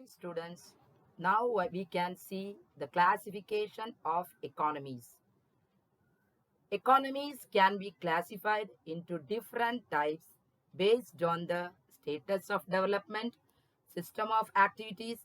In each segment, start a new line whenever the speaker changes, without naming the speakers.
students. Now we can see the classification of economies. Economies can be classified into different types based on the status of development, system of activities,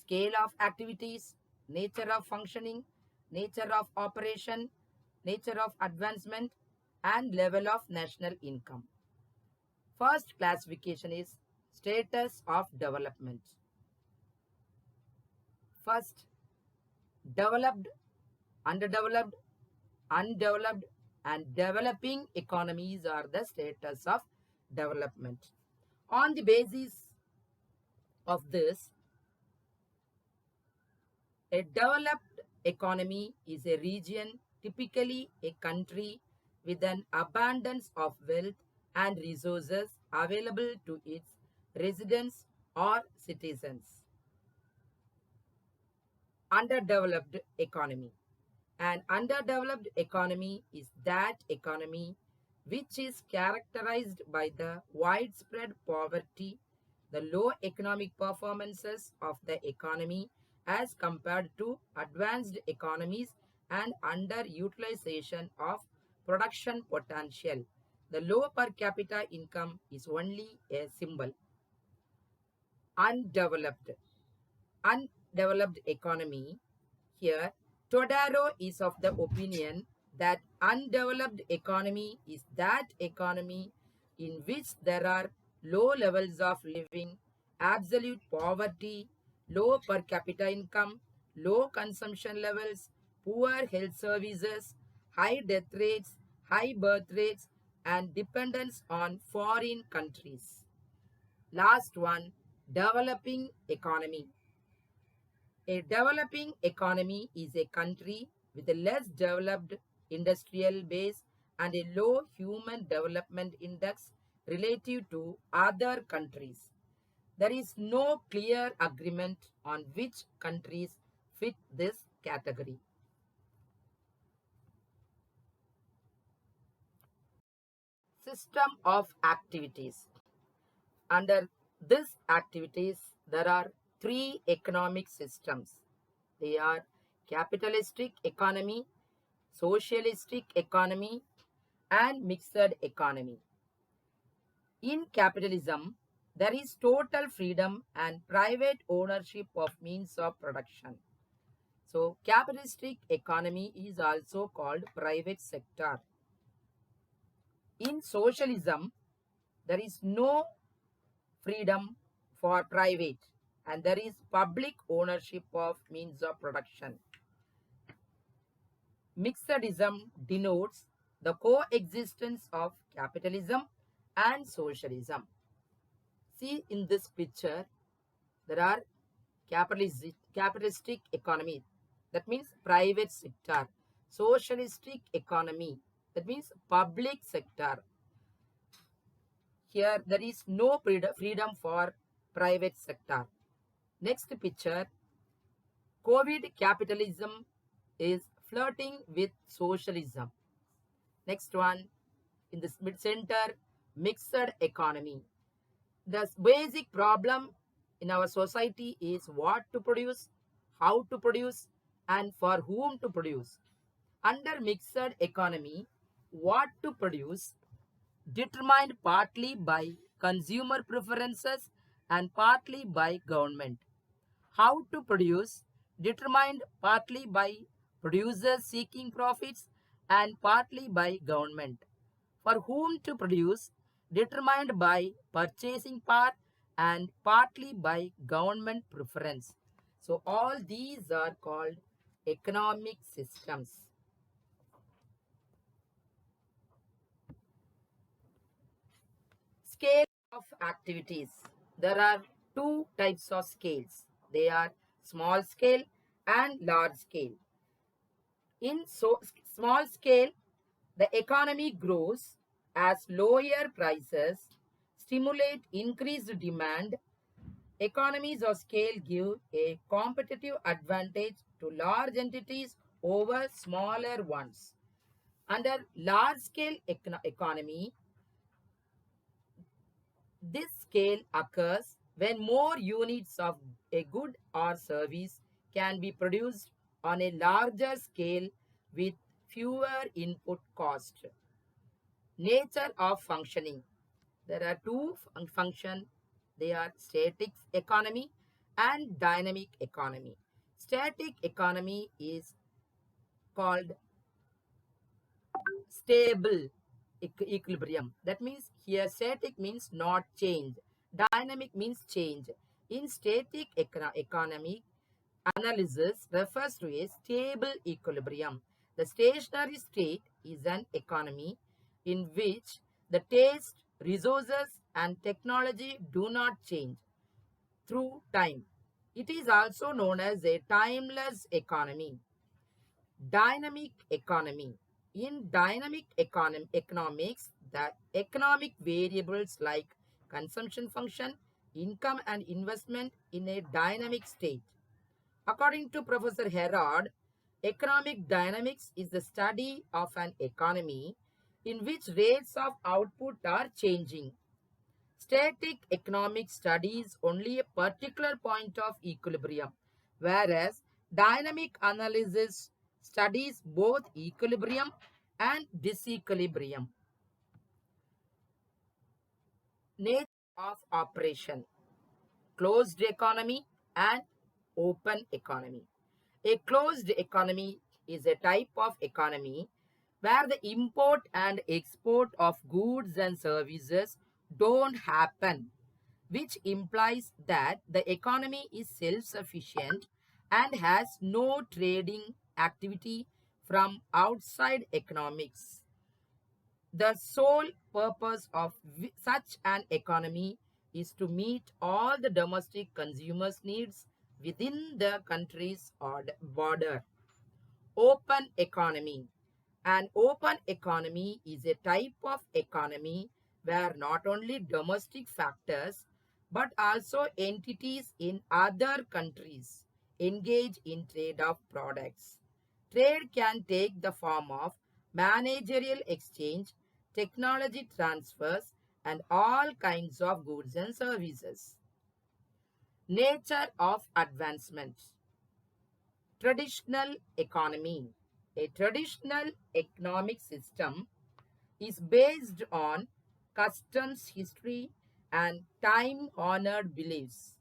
scale of activities, nature of functioning, nature of operation, nature of advancement, and level of national income. First classification is status of development. First, developed, underdeveloped, undeveloped, and developing economies are the status of development. On the basis of this, a developed economy is a region, typically a country, with an abundance of wealth and resources available to its residents or citizens. Underdeveloped economy. An underdeveloped economy is that economy which is characterized by the widespread poverty, the low economic performances of the economy as compared to advanced economies, and underutilization of production potential. The low per capita income is only a symbol. Undeveloped. Undeveloped economy. Here, Todaro is of the opinion that undeveloped economy is that economy in which there are low levels of living, absolute poverty, low per capita income, low consumption levels, poor health services, high death rates, high birth rates, and dependence on foreign countries. Last one, developing economy. A developing economy is a country with a less developed industrial base and a low human development index relative to other countries. There is no clear agreement on which countries fit this category. System of activities. Under these activities, there are three economic systems. They are capitalistic economy, socialistic economy, and mixed economy. In capitalism, there is total freedom and private ownership of means of production. So, capitalistic economy is also called private sector. In socialism, there is no freedom for private and there is public ownership of means of production. Mixedism denotes the coexistence of capitalism and socialism. See in this picture, there are capitalistic economy, that means private sector. Socialistic economy, that means public sector. Here there is no freedom for private sector. Next picture, COVID capitalism is flirting with socialism. Next one, in the mid center, mixed economy. The basic problem in our society is what to produce, how to produce, and for whom to produce. Under mixed economy, what to produce determined partly by consumer preferences and partly by government. How to produce determined partly by producers seeking profits and partly by government. For whom to produce determined by purchasing power and partly by government preference. So all these are called economic systems. Scale of activities. There are two types of scales. They are small scale and large scale. In small scale, the economy grows as lower prices stimulate increased demand. Economies of scale give a competitive advantage to large entities over smaller ones. Under large scale economy, this scale occurs when more units of a good or service can be produced on a larger scale with fewer input costs. Nature of functioning. There are two functions. They are static economy and dynamic economy. Static economy is called stable equilibrium. That means here static means not change. Dynamic means change. In static economy, analysis refers to a stable equilibrium. The stationary state is an economy in which the taste, resources, and technology do not change through time. It is also known as a timeless economy. Dynamic economy. In dynamic economics, the economic variables like consumption function, income, and investment in a dynamic state. According to Professor Herod, economic dynamics is the study of an economy in which rates of output are changing. Static economics studies only a particular point of equilibrium, whereas dynamic analysis studies both equilibrium and disequilibrium. Nature of operation, closed economy and open economy. A closed economy is a type of economy where the import and export of goods and services don't happen, which implies that the economy is self sufficient and has no trading activity from outside economics. The sole purpose of such an economy is to meet all the domestic consumers' needs within the country's border. Open economy. An open economy is a type of economy where not only domestic factors but also entities in other countries engage in trade of products. Trade can take the form of managerial exchange, technology transfers, and all kinds of goods and services. Nature of advancement. Traditional economy. A traditional economic system is based on customs history and time honored beliefs.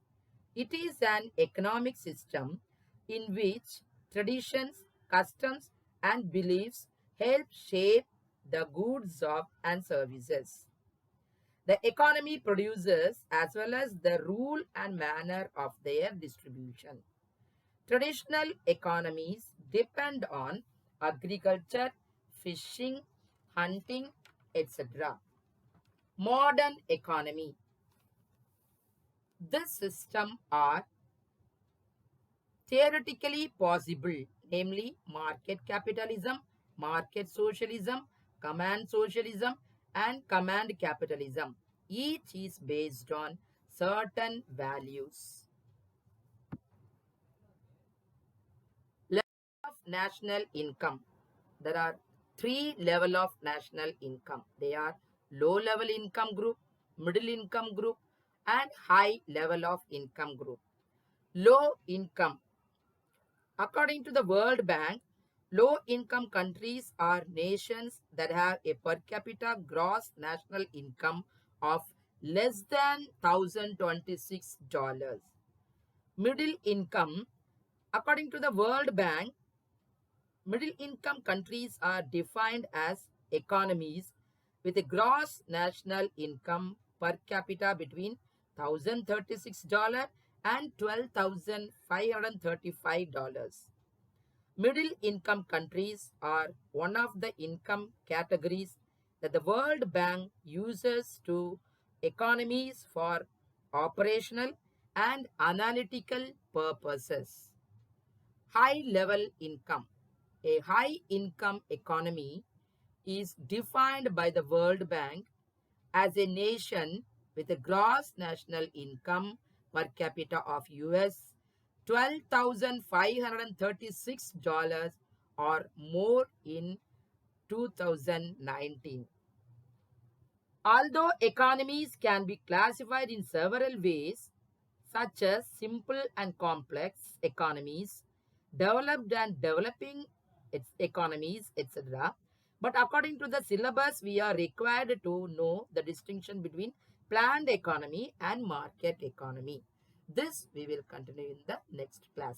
It is an economic system in which traditions, customs, and beliefs help shape the goods of and services. The economy produces as well as the rule and manner of their distribution. Traditional economies depend on agriculture, fishing, hunting, etc. Modern economy. This system are theoretically possible, namely market capitalism, market socialism, command socialism, and command capitalism. Each is based on certain values. Level of national income. There are three level of national income. They are low level income group, middle income group, and high level of income group. Low income. According to the World Bank, low income countries are nations that have a per capita gross national income of less than $1,026. Middle income. According to the World Bank, middle income countries are defined as economies with a gross national income per capita between $1,036 and $12,535. Middle income countries are one of the income categories that the World Bank uses to economies for operational and analytical purposes. High level income. A high income economy is defined by the World Bank as a nation with a gross national income per capita of US $12,536 or more in 2019. Although economies can be classified in several ways, such as simple and complex economies, developed and developing its economies, etc. But according to the syllabus, we are required to know the distinction between planned economy and market economy. This we will continue in the next class.